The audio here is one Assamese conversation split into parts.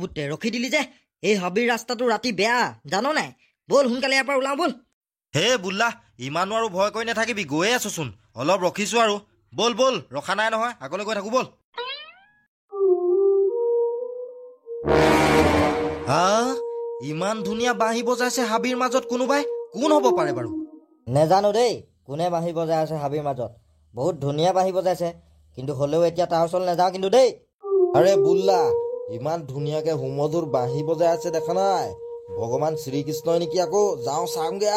বুটে ৰখি দিলি যে এই হাবিৰ ৰাস্তাটো ৰাতি বেয়া জানো নাই বল সোনকালে ইয়াৰ পৰা ওলাও বল হে বুল্লা ইমানো আৰু ভয় কৰি নাথাকিবি গৈয়ে আছোচোন অলপ ৰখিছো আৰু বল বল ৰখা নাই নহয় আগলৈ গৈ থাকো বল ইমান ধুনীয়া বাঁহী বজাইছে হাবিৰ মাজত কোনোবাই কোন হ'ব পাৰে বাৰু নেজানো দেই কোনে বাঁহী বজাই আছে হাবিৰ মাজত বহুত ধুনীয়া বাঁহী বজাইছে কিন্তু হ'লেও এতিয়া তাৰ ওচৰলৈ নাযাওঁ কিন্তু দেই আৰে বুল্লা ইমান ধুনীয়াকে হুমধুৰ বাঁহী বজাই আছে দেখা নাই ভগৱান শ্ৰীকৃষ্ণই নেকি আকৌ যাওঁ চাওঁগে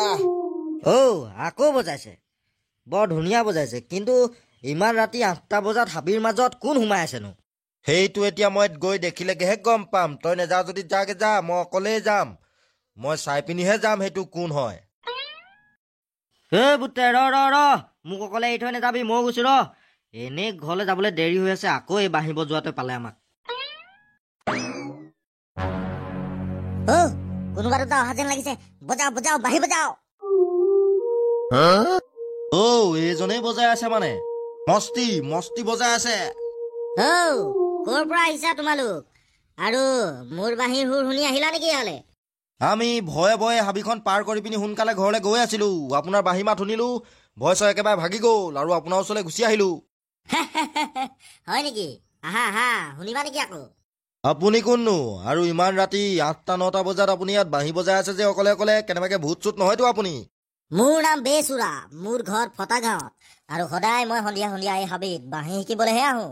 আকৌ বজাইছে বৰ ধুনীয়া বজাইছে কিন্তু ইমান ৰাতি 8টা বজাত হাবিৰ মাজত কোন সোমাই আছেনো সেইটো এতিয়া মই গৈ দেখিলেগেহে গম পাম তই নেযাওঁ যদি যাগে যা মই অকলেই যাম মই চাই পিনিহে যাম সেইটো কোন হয় বুটে ৰ মোক অকলে এৰি থৈ নাযাবি মই গৈছো ৰ এনেই ঘৰলৈ যাবলৈ দেৰি হৈ আছে আকৌ এই বাঁহী বজোৱাটোৱে পালে আমাক কোনোবা দুটা অহা যেন লাগিছে বজাও বজাও বাঁহী বজাও এইজনেই বজাই আছে মানে মস্তি মস্তি বজাই আছে ক'ৰ পৰা আহিছা তোমালোক আৰু মোৰ বাঁহীৰ সুৰ শুনি আহিলা নেকি ইয়ালে আমি ভয়ে ভয়ে হাবিখন পাৰ কৰি পিনি সোনকালে ঘৰলৈ গৈ আছিলো আপোনাৰ বাঁহী মাত শুনিলো ভয় চয় একেবাৰে ভাগি গ'ল আৰু আপোনাৰ ওচৰলৈ গুচি আহিলো হয় নেকি আহা আহা শুনিবা নেকি আকৌ আপুনি কোননো আৰু ইমান ৰাতি 8টা 9টা বজাত আপুনি ইয়াত বাঁহী বজাই আছে যে অকলে অকলে কেনেবাকে ভূত চুত নহয়তো আপুনি মোৰ নাম বেচুৰা মোৰ ঘৰ ফটা গাঁৱত আৰু সদায় মই সন্ধিয়া সন্ধিয়া এই হাবিত বাঁহী শিকিবলৈহে আহো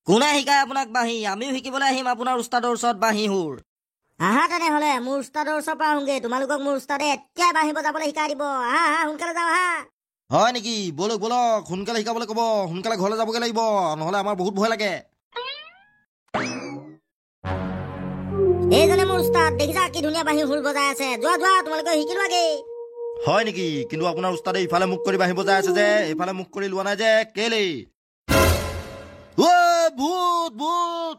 কোনে শিকায় আপোনাক বাঁহী আমিও শিকিবলৈ আহিম আপোনাৰ উস্তাদৰ ওচৰত বাঁহী সুৰ আহা তেনেহলে মোৰ উস্তাদৰ ওচৰৰ পৰা আহোগে তোমালোকক মোৰ উস্তাদে এতিয়াই বাঁহী বজাবলৈ শিকাই দিব আহা আহা সোনকালে যাওঁ আহা হয় নেকি বলক বলক সোনকালে শিকাবলৈ ক'ব সোনকালে ঘৰলৈ যাবগৈ লাগিব নহ'লে আমাৰ বহুত ভয় লাগে এইজনে মোৰ উস্তাদ দেখিছা কি ধুনীয়া বাঁহী সুৰ বজাই আছে যোৱা যোৱা তোমালোকে শিকিলোৱাগে হয় নেকি কিন্তু আপোনাৰ উস্তাদে ইফালে মুখ কৰি বাঁহী বজাই আছে যে এইফালে মুখ কৰি লোৱা নাই যে কেলেই ভূত ভূত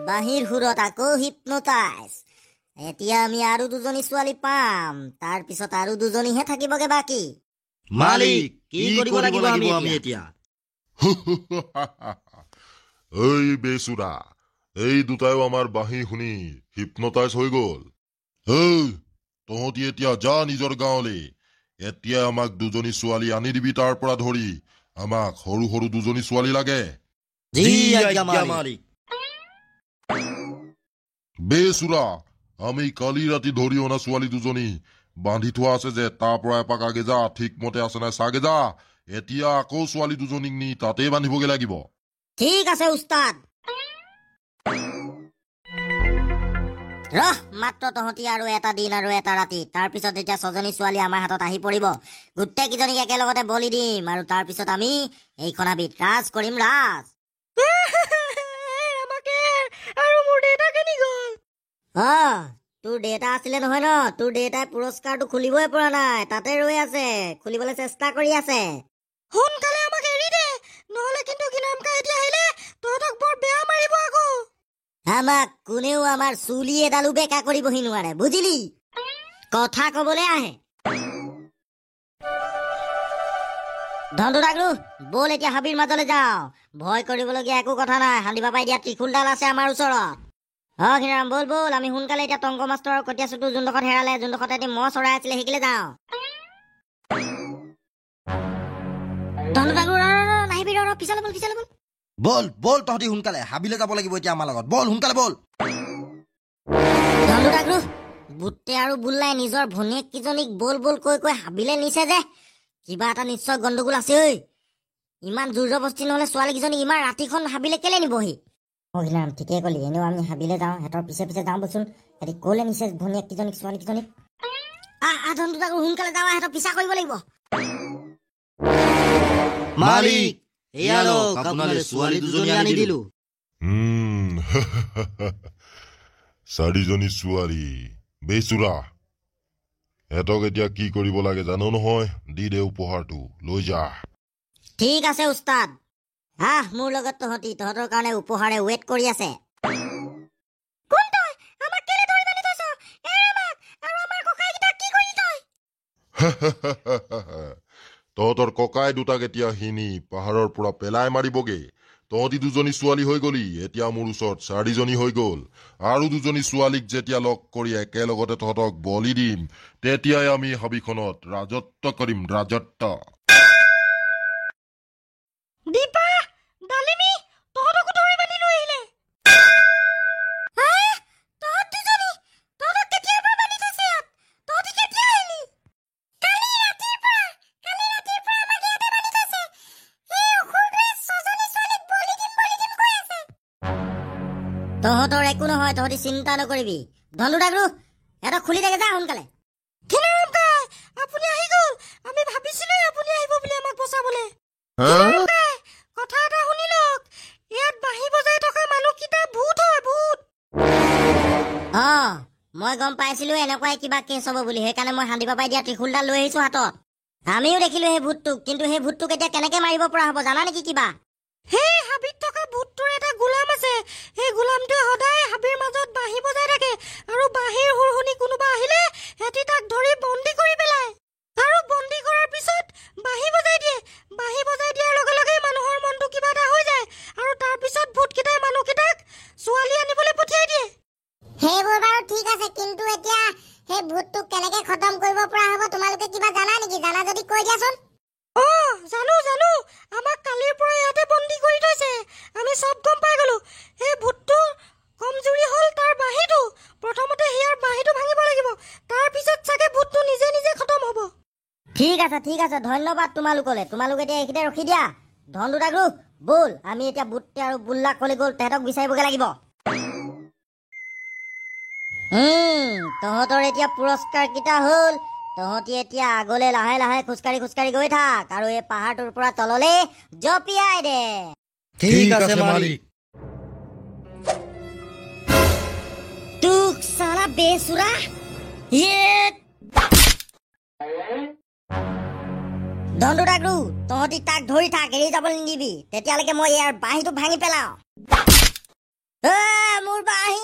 বাঁহীৰ সুৰত আকৌ হিপনোটাইজ এতিয়া আমি আৰু দুজনী ছোৱালী পাম তাৰ পিছত আৰু দুজনীহে থাকিবগে বাকী মালিক কি কৰিব লাগিব আমি এতিয়া এই বেচুৰা এই দুটাইও আমাৰ বাঁহী শুনি হিপনোটাইজ হৈ গ'ল তহঁতি এতিয়া যা নিজৰ গাঁৱলৈ এতিয়া আমাক দুজনী ছোৱালী আনি দিবি তাৰ পৰা ধৰি আমাক সৰু সৰু দুজনী ছোৱালী লাগে বেচুৰা আমি কালি ৰাতি ধৰি অনা ছোৱালী দুজনী বান্ধি থোৱা আছে যে তাৰ পৰা এপাক আগে যা ঠিকমতে আছে নাই চাগে যা এতিয়া আকৌ ছোৱালী দুজনীক নি তাতেই বান্ধিবগে লাগিব ঠিক আছে উস্তাদ ৰহ মাত্ৰ তহঁতি আৰু এটা দিন আৰু এটা ৰাতি তাৰ পিছত এতিয়া 6জনী ছোৱালী আমাৰ হাতত আহি পৰিব গোটেই কেইজনীক একেলগতে বলি দিম আৰু তাৰ পিছত আমি এইখন হাবিত ৰাজ কৰিম ৰাজ তোৰ দেউতা আছিলে নহয় ন তোৰ দেউতাই পুৰস্কাৰটো খুলিবই পৰা নাই তাতে ৰৈ আছে খুলিবলৈ চেষ্টা কৰি আছে সোনকালে আমাক এৰি দে নহলে কিন্তু কিনামকা এতিয়া আহিলে তহঁতক বৰ বেয়া মাৰিব আকৌ আমাক কোনেও আমাৰ চুলি এডালো বেকা কৰিবহি নোৱাৰে বুজিলি কথা কবলৈ আহে ধনটো ডাকলো বল এতিয়া হাবিৰ মাজলৈ যাওঁ ভয় কৰিবলগীয়া একো কথা নাই হান্দি বাবাই দিয়া ত্ৰিশূলডাল আছে আমাৰ ওচৰত ঘিৰাম বল বল আমি সোনকালে এতিয়া টংক মাষ্টৰৰ কটীয়া চুটো যোনডোখৰত হেৰালে যোনডোখৰত এটি মহ চৰাই আছিলে শিকিলে যাওঁ নাহিবি পিছলৈ বল পিছলৈ বল বল বল তহঁতি সোনকালে হাবিলৈ যাব লাগিব এতিয়া আমাৰ লগত বল সোনকালে বল বুটে আৰু বুল্লাই নিজৰ ভনীয়েক কিজনীক বল বল কৈ কৈ হাবিলে নিছে যে কিবা এটা নিশ্চয় গণ্ডগোল আছে ঐ ইমান জোৰ জবস্তি নহলে ছোৱালী কিজনীক ইমান ৰাতিখন হাবিলে কেলে নিবহি অহিলাম ঠিকে কলি এনেও আমি হাবিলে যাওঁ সিহঁতৰ পিছে পিছে যাওঁ বলচোন সিহঁতি কলে নিছে ভনীয়েক কিজনীক ছোৱালী কিজনীক সোনকালে যাওঁ সিহঁতৰ পিছা কৰিব লাগিব মালিক আপোনালৈ ছোৱালী দুজনী আনি দিলো 4জনী ছোৱালী বেচুৰা এহঁতক এতিয়া কি কৰিব লাগে জানো নহয় দি দে উপহাৰটো লৈ যা ঠিক আছে উস্তাদ মোৰ লগত তহঁতৰ কাৰণে উপহাৰে ৱেট কৰি আছে তহঁতৰ ককাই দুটাক এতিয়া হিনি পাহাৰৰ পৰা পেলাই মাৰিবগে তহঁতি দুজনী ছোৱালী হৈ গলি, এতিয়া মোৰ ওচৰত 4জনী হৈ গল। আৰু দুজনী ছোৱালীক যেতিয়া লগ কৰি একেলগতে তহঁতক বলি দিম, তেতিয়াই আমি হাবিখনত ৰাজত্ব কৰিম, ৰাজত্ব। দীপা, ডালিমী, তহঁতকো ধৰি বান্ধি লৈ আহিলে। তহঁত দুজনী, তহঁতক কেতিয়াৰ পৰা বান্ধি থৈছে ইয়াত? তহঁতি কেতিয়া আহিলি? কালি ৰাতিৰ পৰা আমাক ইয়াতে বান্ধি থৈছে। এই অসুৰটোৱে 6জনী ছোৱালীক বলি দিম কৈ আছে। তহঁতৰ একো নহয়, তহঁতি চিন্তা নকৰিবি। ধনু ডাগৰু, এটা খুলি থাকে যা সোনকালে। আপুনি আহি গ'ল। আমি ভাবিছিলো আপুনি আহিব বুলি আমাক বচাবলৈ। কথা এটা শুনি লওক, ইয়াত বাঁহী বজাই থকা মানুহকেইটা ভূত হয়, ভূত। মই গম পাইছিলো এনেকুৱাই কিবা কেছ হ'ব বুলি, সেইকাৰণে মই হান্দি পাপাই দিয়া ত্ৰিশূলডাল লৈ আহিছো হাতত। আমিও দেখিলো সেই ভূতটোক, কিন্তু সেই ভূতটোক এতিয়া কেনেকে মাৰিব পৰা হ'ব জানা নেকি কিবা? সেই হাবিত থকা ভূতটোৰ এটা গোলাম আছে। সেই গোলামটোৱে সদায় হাবিৰ মাজত বাঁহী বজাই থাকে, আৰু বাঁহীৰ সুৰ শুনি কোনোবা আহিলে সিহঁতি তাক ধৰি বন্দী কৰি পেলায়। আৰু বন্দী কৰাৰ পিছত বাঁহী বজাই দিয়ে। বাঁহী বজাই দিয়াৰ লগে লগে মানুহৰ মনটো কিবা এটা হৈ যায়, আৰু তাৰ পিছত ভূতকেইটাই মানুহকেইটাক ছোৱালী আনিবলৈ পঠিয়াই দিয়ে। সেইবোৰ বাৰু ঠিক আছে, কিন্তু এতিয়া সেই ভূতটোক কেনেকে খতম কৰিব পৰা হ'ব তোমালোকে কিবা জানা নেকি? জানা যদি কৈ দিয়াচোন। জানো। আমাক কালিৰ পৰা ইয়াতে বন্দী কৰি থৈছে। আমি সব গম পাই গলো। সেই ভূতটোৰ কমজুৰি হ'ল তাৰ বাঁহীটো। প্ৰথমতে হিয়াৰ বাঁহীটো ভাঙিব লাগিব, তাৰ পিছত চাগে ভূতটো নিজে নিজে খতম হ'ব। ঠিক আছে, ধন্যবাদ তোমালোকলে। তোমালোকে এতিয়া এইখিনিতে ৰখি দিয়া। ধনু ডাগৰু, বল, আমি এতিয়া বুটে আৰু বুল্লাক কলে গ'ল, তেহেঁতক বিচাৰিবগে লাগিব। তহঁতৰ এতিয়া পুৰস্কাৰ কেইটা হ'ল। তহঁতি এতিয়া আগলে লাহে লাহে খোজকাঢ়ি গৈ থাক, আৰু এই পাহাৰটোৰ পৰা তললে জঁপিয়াই দে। ঠিক আছে মালিক। তোক সালা বেসুৰা। ধনু ডাগৰু, তহঁতি তাক ধৰি থাক, এৰি যাবলৈ নিদিবি। তেতিয়ালৈকে মই ইয়াৰ বাঁহীটো ভাঙি পেলাও। মোৰ বাঁহী।